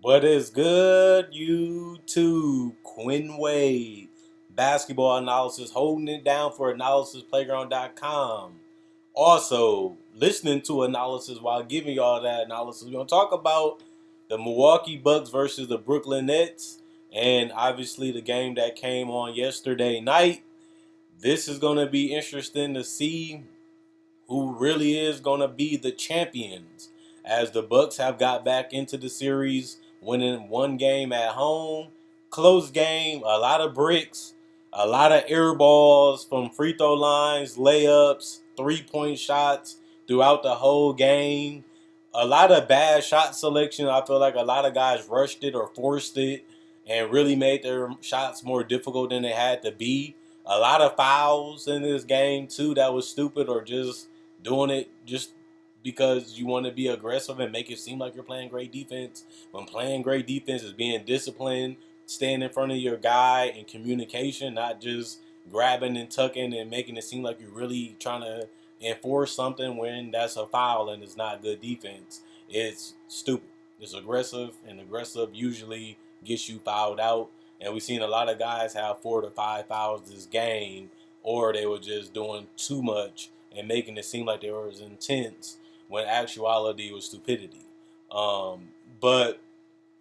What is good, YouTube? Quinn Wade, basketball analysis, holding it down for analysisplayground.com. Also, listening to analysis while giving y'all that analysis. We're going to talk about the Milwaukee Bucks versus the Brooklyn Nets, and obviously the game that came on yesterday night. This is going to be interesting to see who really is going to be the champions, as the Bucks have got back into the series, winning one game at home, close game, a lot of bricks, a lot of air balls from free throw lines, layups, 3-point shots throughout the whole game. A lot of bad shot selection. I feel like a lot of guys rushed it or forced it and really made their shots more difficult than they had to be. A lot of fouls in this game too that was stupid, or just doing it just because you want to be aggressive and make it seem like you're playing great defense. When playing great defense is being disciplined, staying in front of your guy, and communication, not just grabbing and tucking and making it seem like you're really trying to enforce something when that's a foul and it's not good defense. It's stupid. It's aggressive, and aggressive usually gets you fouled out. And we've seen a lot of guys have 4 to 5 fouls this game, or they were just doing too much and making it seem like they were as intense when actuality was stupidity. Um, but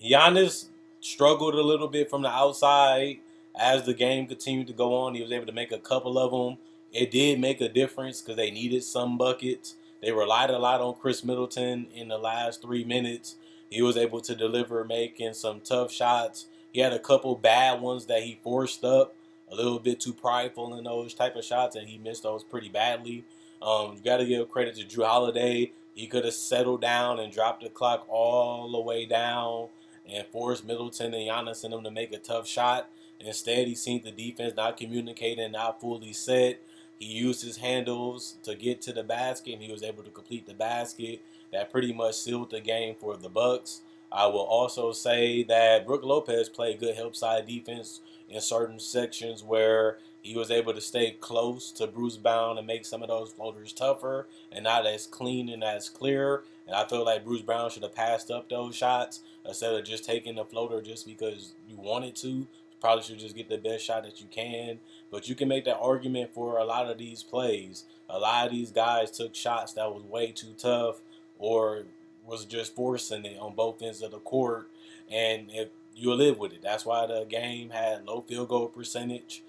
Giannis struggled a little bit from the outside as the game continued to go on. He was able to make a couple of them. It did make a difference because they needed some buckets. They relied a lot on Chris Middleton in the last 3 minutes. He was able to deliver, making some tough shots. He had a couple bad ones that he forced up, a little bit too prideful in those type of shots, and he missed those pretty badly. You got to give credit to Drew Holiday. He could have settled down and dropped the clock all the way down and forced Middleton and Giannis and them to make a tough shot. Instead, he seen the defense not communicating, not fully set. He used his handles to get to the basket, and he was able to complete the basket. That pretty much sealed the game for the Bucks. I will also say that Brook Lopez played good help side defense in certain sections where he was able to stay close to Bruce Brown and make some of those floaters tougher and not as clean and as clear. And I feel like Bruce Brown should have passed up those shots instead of just taking the floater just because you wanted to. You probably should just get the best shot that you can. But you can make that argument for a lot of these plays. A lot of these guys took shots that was way too tough, or was just forcing it on both ends of the court. And if you'll live with it. That's why the game had low field goal percentage.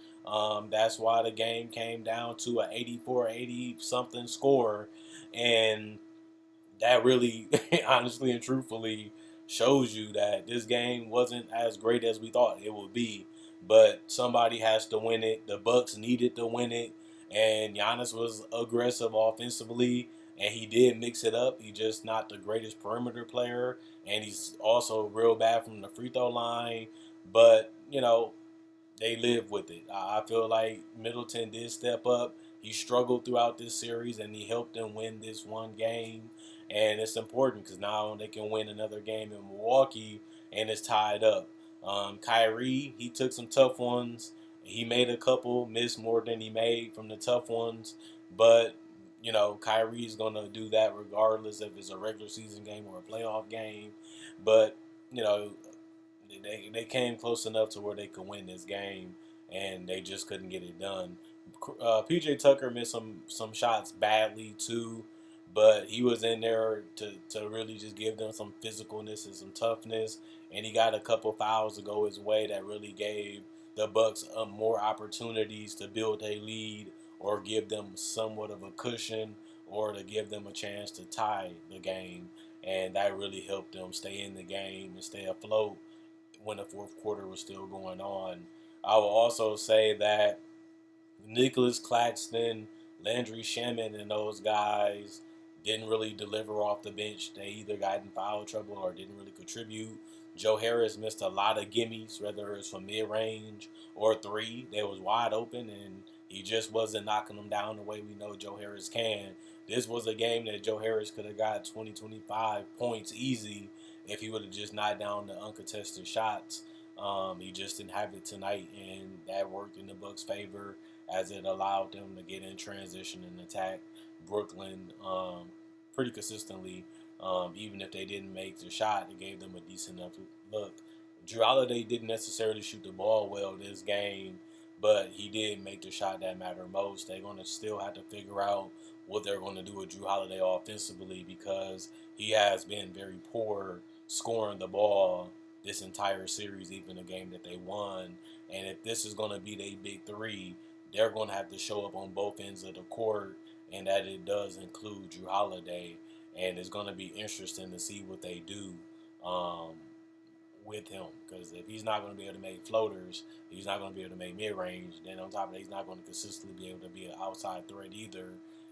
That's why the game came down to an 84, 80 something score. And that really, honestly and truthfully, shows you that this game wasn't as great as we thought it would be. But somebody has to win it. The Bucks needed to win it, and Giannis was aggressive offensively, and he did mix it up. He's just not the greatest perimeter player, and he's also real bad from the free throw line. But they live with it. I feel like Middleton did step up. He struggled throughout this series, and he helped them win this one game. And it's important because now they can win another game in Milwaukee, and it's tied up. Kyrie, he took some tough ones. He made a couple, missed more than he made from the tough ones. But, Kyrie's going to do that regardless if it's a regular season game or a playoff game. But, you know, they came close enough to where they could win this game, and they just couldn't get it done. PJ Tucker missed some shots badly too, but he was in there to really just give them some physicalness and some toughness, and he got a couple fouls to go his way that really gave the Bucks more opportunities to build a lead or give them somewhat of a cushion or to give them a chance to tie the game, and that really helped them stay in the game and stay afloat when the fourth quarter was still going on. I will also say that Nicholas Claxton, Landry Shaman, and those guys didn't really deliver off the bench. They either got in foul trouble or didn't really contribute. Joe Harris missed a lot of gimmies, whether it's from mid-range or three. They was wide open, and he just wasn't knocking them down the way we know Joe Harris can. This was a game that Joe Harris could have got 20, 25 points easy if he would have just knocked down the uncontested shots. He just didn't have it tonight, and that worked in the Bucks' favor as it allowed them to get in transition and attack Brooklyn pretty consistently. Even if they didn't make the shot, it gave them a decent enough look. Drew Holiday didn't necessarily shoot the ball well this game, but he did make the shot that mattered most. They're going to still have to figure out what they're going to do with Drew Holiday offensively because he has been very poor scoring the ball this entire series, even the game that they won. And if this is going to be their big three, they're going to have to show up on both ends of the court, and that it does include Drew Holiday. And it's going to be interesting to see what they do um, with him because if he's not going to be able to make floaters, he's not going to be able to make mid range. Then on top of that, he's not going to consistently be able to be an outside threat either.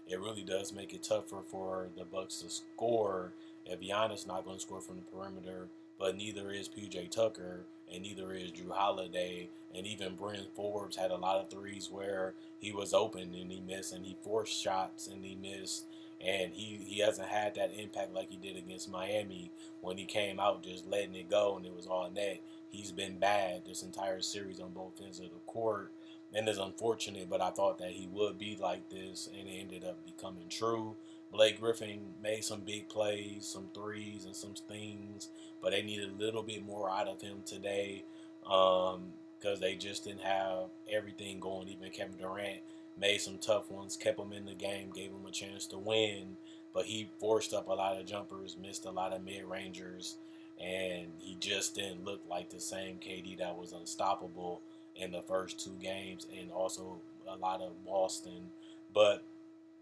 It really does make it tougher for the Bucks to score if Giannis not going to score from the perimeter, but neither is PJ Tucker and neither is Drew Holiday. And even Bryn Forbes had a lot of threes where he was open and he missed, and he forced shots and he missed. And he hasn't had that impact like he did against Miami when he came out just letting it go and it was all net. He's been bad this entire series on both ends of the court. And it's unfortunate, but I thought that he would be like this, and it ended up becoming true. Blake Griffin made some big plays, some threes, and some things, but they needed a little bit more out of him today because they just didn't have everything going. Even Kevin Durant made some tough ones, kept him in the game, gave him a chance to win, but he forced up a lot of jumpers, missed a lot of mid-rangers, and he just didn't look like the same KD that was unstoppable in the first two games, and also a lot of Boston. But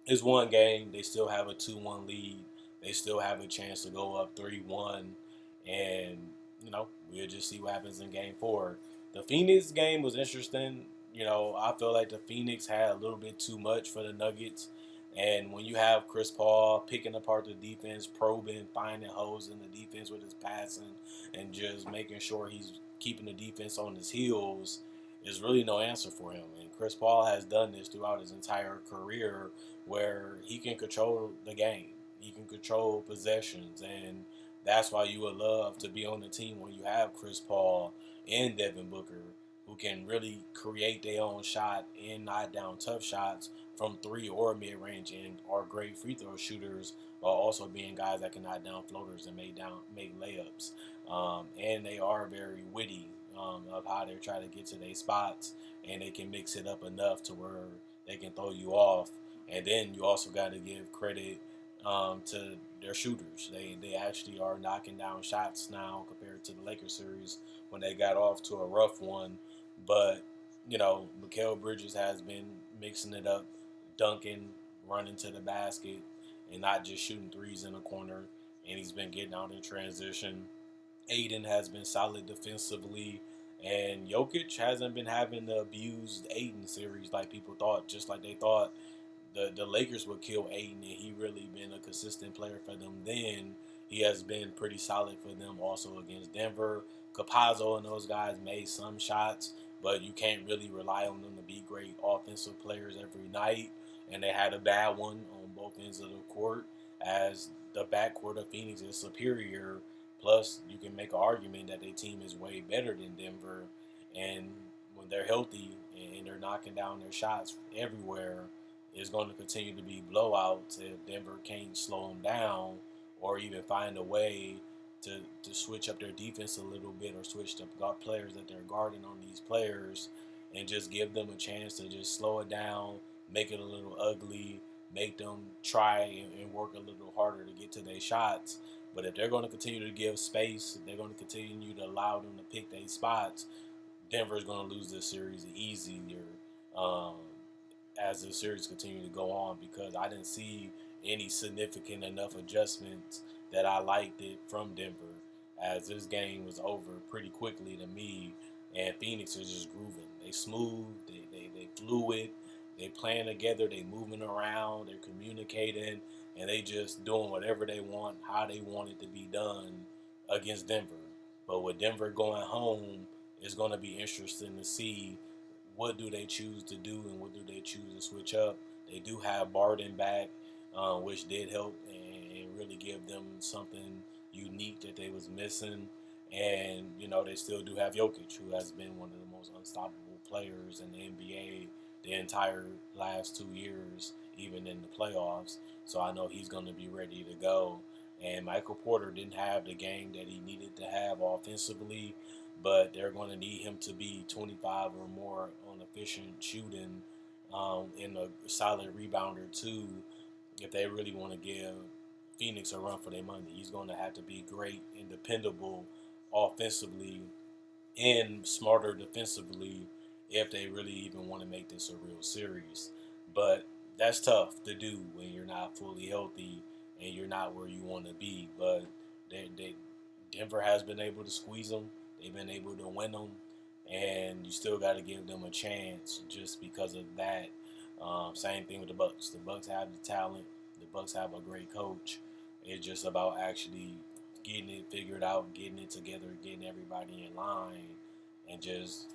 it's one game. They still have a 2-1 lead. They still have a chance to go up 3-1. And, we'll just see what happens in game four. The Phoenix game was interesting. I feel like the Phoenix had a little bit too much for the Nuggets. And when you have Chris Paul picking apart the defense, probing, finding holes in the defense with his passing, and just making sure he's keeping the defense on his heels, there's really no answer for him. And Chris Paul has done this throughout his entire career where he can control the game. He can control possessions. And that's why you would love to be on the team when you have Chris Paul and Devin Booker who can really create their own shot and knock down tough shots from three or mid-range and are great free throw shooters while also being guys that can knock down floaters and make layups. And they are very witty of how they try to get to their spots, and they can mix it up enough to where they can throw you off. And then you also got to give credit to their shooters. They actually are knocking down shots now compared to the Lakers series when they got off to a rough one. But, Mikal Bridges has been mixing it up, dunking, running to the basket, and not just shooting threes in the corner. And he's been getting out in transition. Aiden has been solid defensively. And Jokic hasn't been having the abused Aiden series like people thought, just like they thought the Lakers would kill Aiden, and he really been a consistent player for them then. He has been pretty solid for them also against Denver. Capazzo and those guys made some shots, but you can't really rely on them to be great offensive players every night. And they had a bad one on both ends of the court as the backcourt of Phoenix is superior. Plus, you can make an argument that their team is way better than Denver. And when they're healthy and they're knocking down their shots everywhere, it's going to continue to be blowouts if Denver can't slow them down or even find a way to switch up their defense a little bit or switch the players that they're guarding on these players and just give them a chance to just slow it down, make it a little ugly, make them try and work a little harder to get to their shots. But if they're going to continue to give space, if they're going to continue to allow them to pick their spots, Denver's going to lose this series easier as the series continues to go on because I didn't see any significant enough adjustments that I liked it from Denver as this game was over pretty quickly to me, and Phoenix is just grooving. They smooth, they fluid, they playing together, they moving around, they're communicating, and they just doing whatever they want, how they want it to be done against Denver. But with Denver going home, it's going to be interesting to see what do they choose to do and what do they choose to switch up. They do have Barden back, which did help and really give them something unique that they was missing. And, they still do have Jokic, who has been one of the most unstoppable players in the NBA the entire last 2 years, even in the playoffs. So I know he's going to be ready to go. And Michael Porter didn't have the game that he needed to have offensively, but they're going to need him to be 25 or more on efficient shooting, and a solid rebounder too. If they really want to give Phoenix a run for their money, he's going to have to be great and dependable offensively and smarter defensively if they really even want to make this a real series. But that's tough to do when you're not fully healthy and you're not where you want to be. But Denver has been able to squeeze them. They've been able to win them, and you still got to give them a chance just because of that. Same thing with the Bucks. The Bucks have the talent. The Bucks have a great coach. It's just about actually getting it figured out, getting it together, getting everybody in line, and just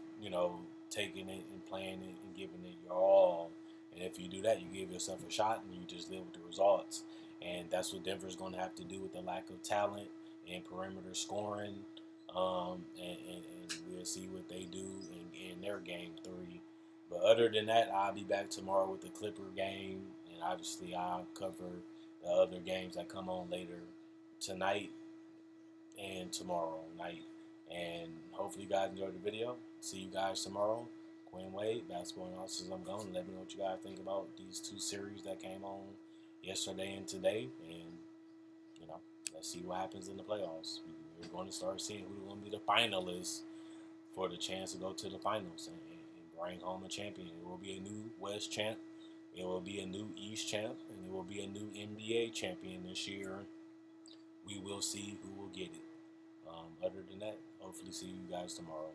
taking it and playing it and giving it your all. And if you do that, you give yourself a shot, and you just live with the results. And that's what Denver's going to have to do with the lack of talent and perimeter scoring. And we'll see what they do in their game 3. But other than that, I'll be back tomorrow with the Clipper game, and obviously I'll cover the other games that come on later tonight and tomorrow night. And hopefully you guys enjoyed the video. See you guys tomorrow. Quinn Wade, basketball analysis. I'm going. Let me know what you guys think about these 2 series that came on yesterday and today. And, let's see what happens in the playoffs. We're going to start seeing who's going to be the finalists for the chance to go to the finals and bring home a champion. It will be a new West champ. It will be a new East champ. And it will be a new NBA champion this year. We will see who will get it. Other than that, hopefully see you guys tomorrow.